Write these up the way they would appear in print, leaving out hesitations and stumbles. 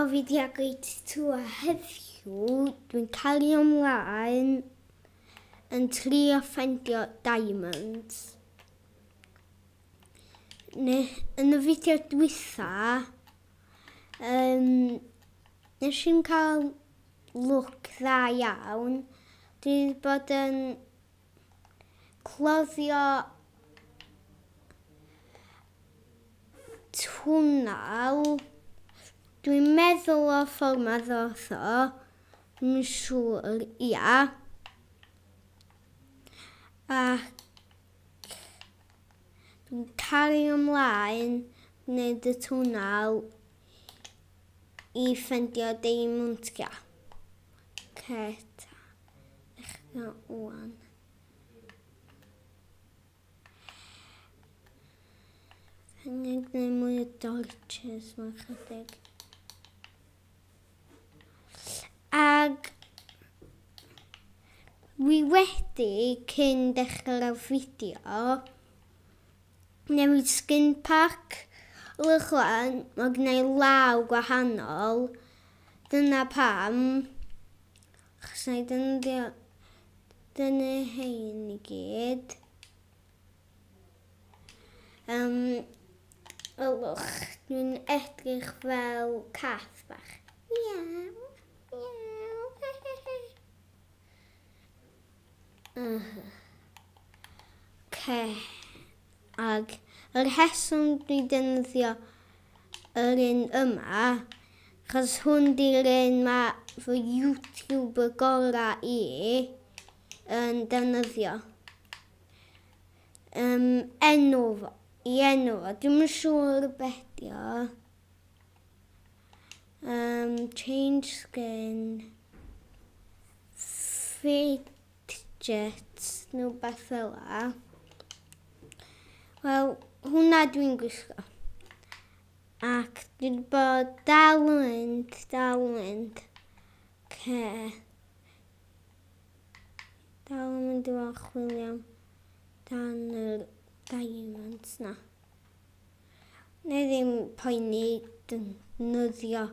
fi Iago82 a heddiw dwi'n cario ymlaen yn trio ffindio diamonds. Yn y fideo dwytha, nes i'n cael look dda iawn. Dwi wedi bod yn cloddio twnnel. Dwi'n meddwl o ffordd ma ddoth o, dwi'n siŵr, ia. Ac dwi'n cario ymlaen gwneud y twnnel i ffindio ddiamwntau. Dechrau ŵan. Dwi'n gwneud mwy o dodges mewn chydig. Ag wi wedi, cyn dechrau'r fideo, newid skin pack. Lwch wan, mae gwneud law gwahanol. Dyna pam. Chos na i dyna hein i gyd. Lwch, dwi'n edrych fel cath bach. Miaw, miaw, Ag yr rheswm dwi'n defnyddio yr un yma, achos hwn di'r un mae fy YouTuber gorau yn defnyddio. Enw fo, dwi'n yn siŵr bedio. Change skin, fidgets, nhw beth fel la. Wel, hwnna dwi'n gwisgo. Ac dwi'n bod dal yn mynd. Dal yn mynd i fod chwilio dan yr diamonds na. Neu ddim poeni defnyddio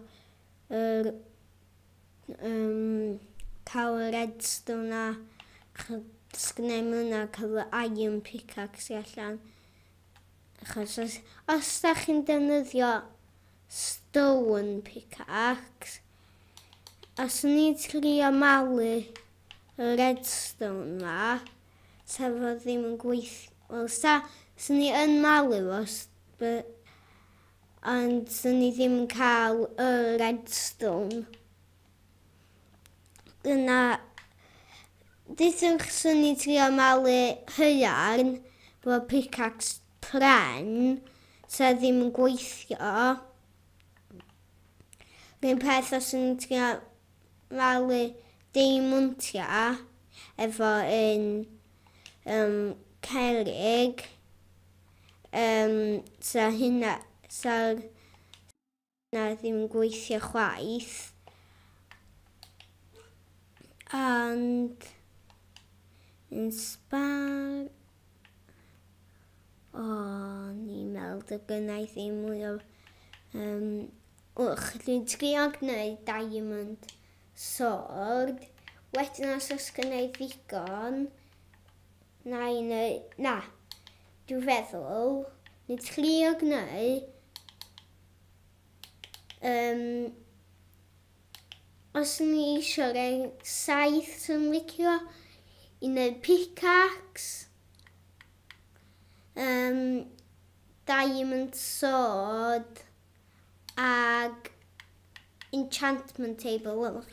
cael y redstone na. Sgynau myna cael y iron pickaxe allan. Achos os da chi'n defnyddio stone pickaxe, os ni'n trio malu y redstone ma, sa fo ddim yn gweithio. Wel, sa ni yn malu fo, ond sa ni ddim yn cael y redstone. Dyna, dydych sa ni trio malu hya'n fo pickaxe pren, sa ddim yn gweithio. Rwy'n peth os yn trio malu ddiamwntau efo un cerig, sa hynna ddim yn gweithio chwaith. Ond yn sbar, ni'n meddwl y gynnau ddim mwy o... Dwi'n trio gwneud diamond sword. Wedyn os oes gynnau ddigon, na, dwi'n feddwl, ni'n trio gwneud... Os ni eisiau rhaid 7 sy'n licio i wneud pickaxe, diamond sword ag enchantment table.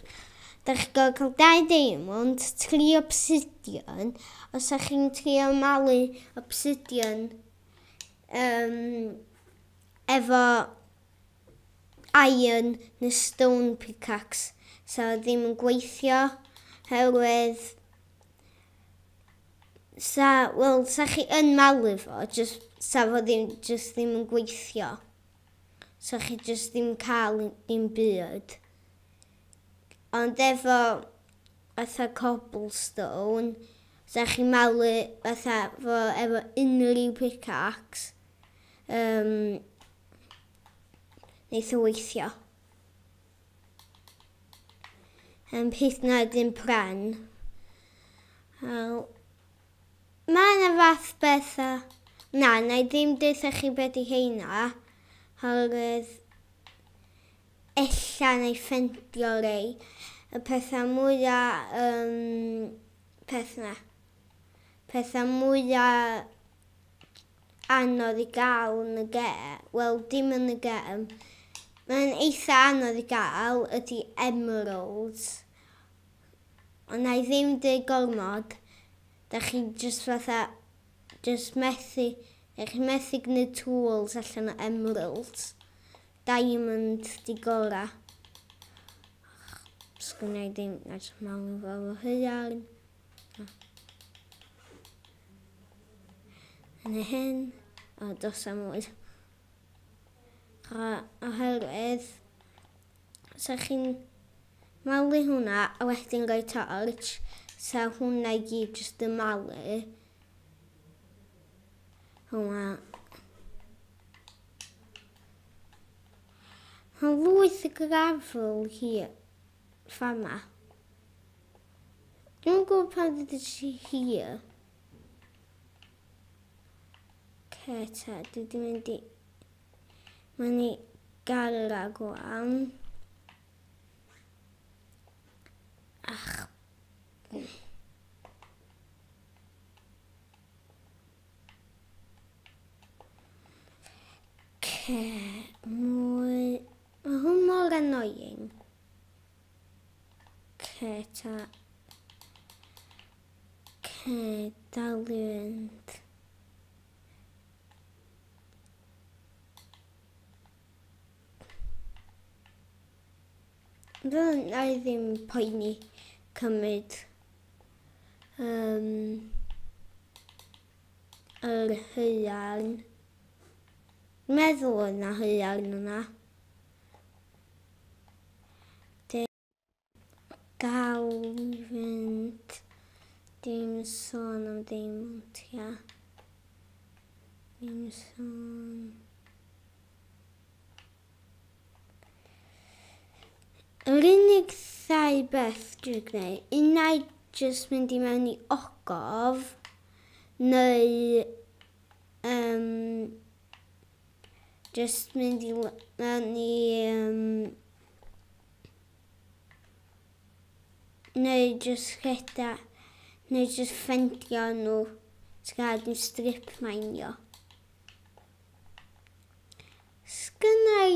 Da chi'n cael 2 diamond, 3 obsidian. Os ydych chi'n trio malu obsidian efo iron neu stone pickaxe, sa ddim yn gweithio, herwydd sa chi yn malu fo, sa fo ddim yn gweithio. Sa chi ddim cael dim byd. Ond efo fatha cobblestone, sa chi'n malu efo unrhyw pickaxe, neith o weithio. hyd yn oed yn pren. Mae yna fath bethau. Na i ddim dweud chi beth i heina. Oherwydd ella neu ffendio rei. Y pethau mwyaf pethau mwyaf anodd i gael yn y gem. Wel, dim yn y gem. Mae'n eitha anodd i gael ydy emeralds. Ond na i ddim dweud gormod. Da chi just fatha, methu gwneud tools allan o emeralds. Diamond di gora. Sgwna i ddim edrych mewn fel o hynny. Yna hyn. Dos am mwy. Oherwydd, sa chi'n malu hwnna a wedyn rhoi torch, sa hwnna i gyd jyst yn malu. Hwnna. Mae lwyth y grafl hier. Fama. Dwi'n gwybod pan ddod i hier. Ta, dwi wedi mynd i... Mae'n i gara gwan. Mwy... Mae hwn mor annoying. Ta. Dal i fynd. Na i ddim poeni cymryd yr hya'n. Meddwl yna hya'n yna. Dal i fynd. Dim sôn am ddiamwntau. Dim sôn. Yr unig ddau beth dwi'n gwneud, unai jyst mynd i mewn i ogof, neu jyst mynd i mewn i neu jyst ffendio nhw, sgad nhw strip mainio. Sgynnau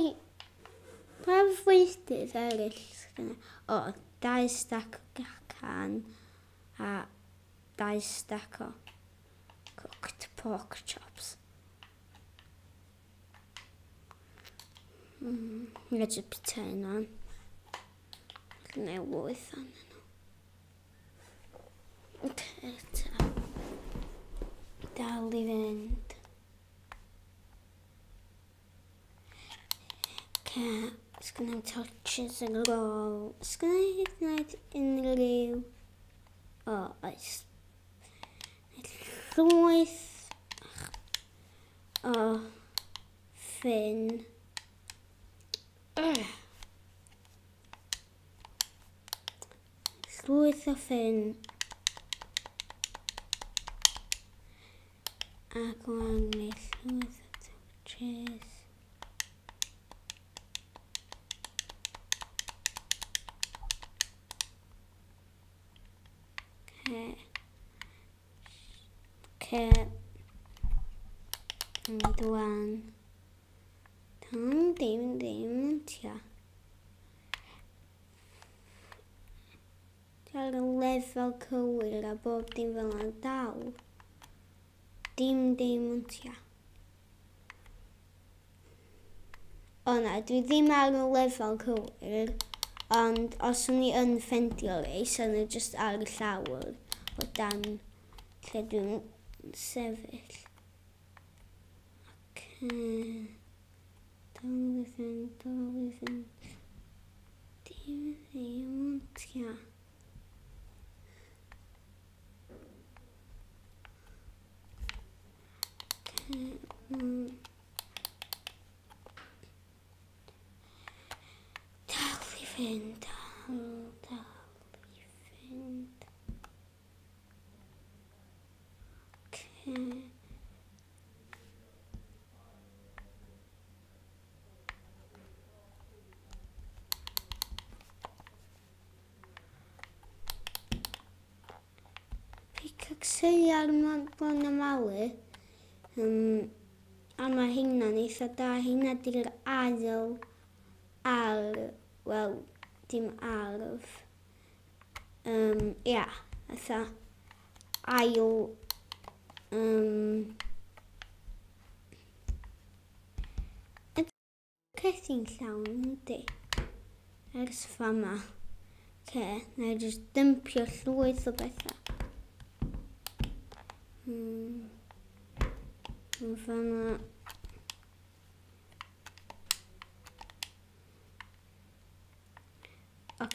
pa fwydydd eraill sgynnau? O, 2 stack o gacan a 2 stack o cooked pork chops. Let's just turn on. Neu 8 on nhw. Ta. Dal i fynd. Sgynna i torches yn ôl. Sgynna i hyd yn oed unrhyw. Oes. Llwyth o ffyn. Llwyth o ffyn. A gwan i llwyth o torches. Dwi'n. Dim tia. Dal y lefel cywir a bob dim fel yna dal. Dim tia. O na, dwi ddim ar y lefel cywir, ond os o'n i yn ffendio rei, so nhw jyst ar y llawr o dan lle dwi'n sefyll. Dal i fynd. Dim tia. Dal i fynd. Dal. sy'n bod yn malu. A mae hynna'n eitha da. Hynna di'r ail wel, dim arf. Ia, eitha ail cethi'n llawn, yndi? Ers fama. Na i jyst dympio llwyth o bethau. Fama. Mae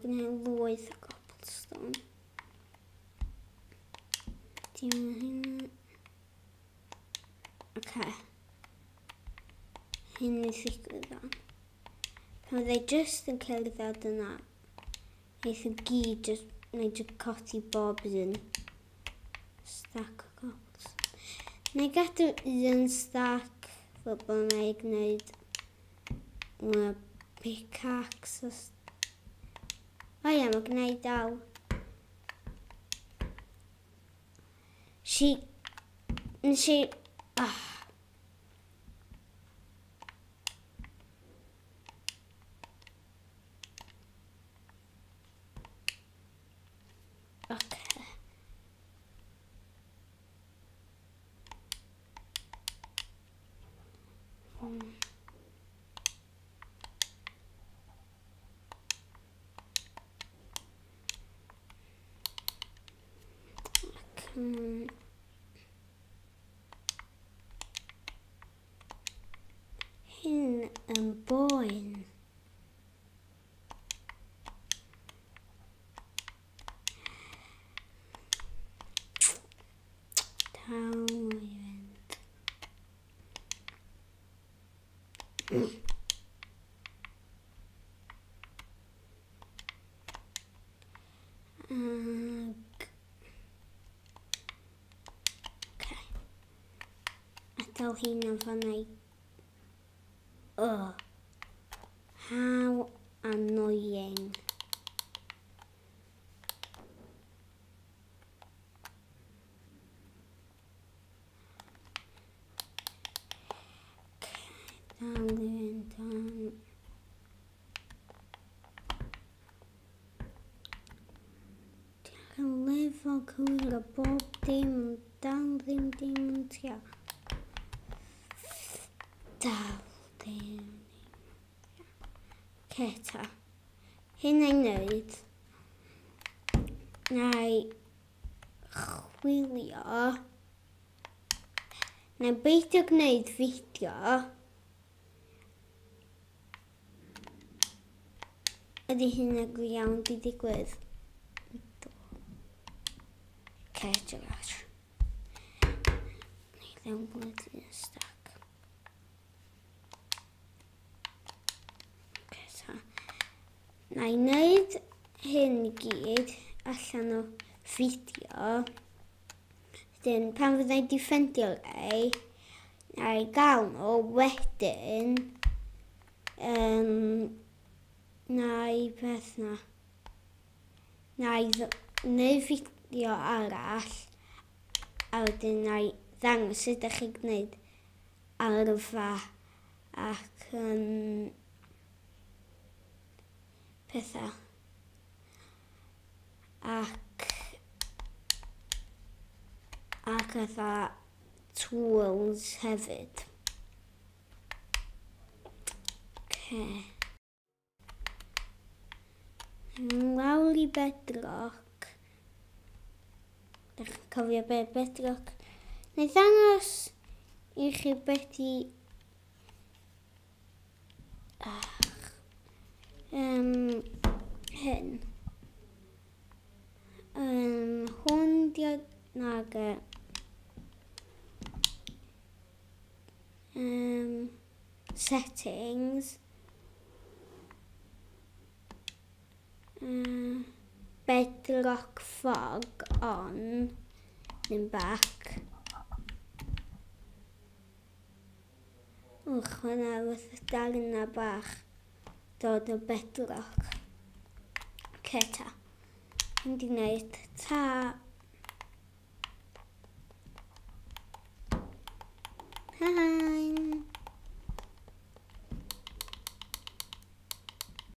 gen i lwyth o cobblestone. Dim hynny. Hyn i ddigwydd o'n. Pan fydde i jyst yn cerdded yna, eith y gyd jyst coti bob un stack o cobblestone. Na i gadw un stack fel bod na i gwneud pickaxe. Mae gen i dal. Hyn yn boen. Taw i fynd. Adael hyn yn fanna i. How annoying. Lefel cywir o bob dim, dal ddim diamwntau. Dal ddim. Ta. Hyn a'i wneud. Na i chwilio. Na i beidio gwneud fideo. Ydy hynna go iawn di digwydd? Diolch. Ni ddim bod yn stack. Na i wneud hyn i gyd allan o fideo. Wedyn, pan fydda i diffendio ei, na i gael nhw wedyn, na i beth na. Na i wneud fideo arall, a wedyn na i ddangos sut ydych chi'n gwneud arfa ac pethau. Ac efo tools hefyd. Lawr i bedrock. Dach chi'n cofio be bedrock? Na i ddangos i chi beth i hyn. Hwn di'r naga. Settings. Bedrock fog on. Then back. Hwnna wrth darna bach dod o bedrock. Ta. Yn di wneud ta.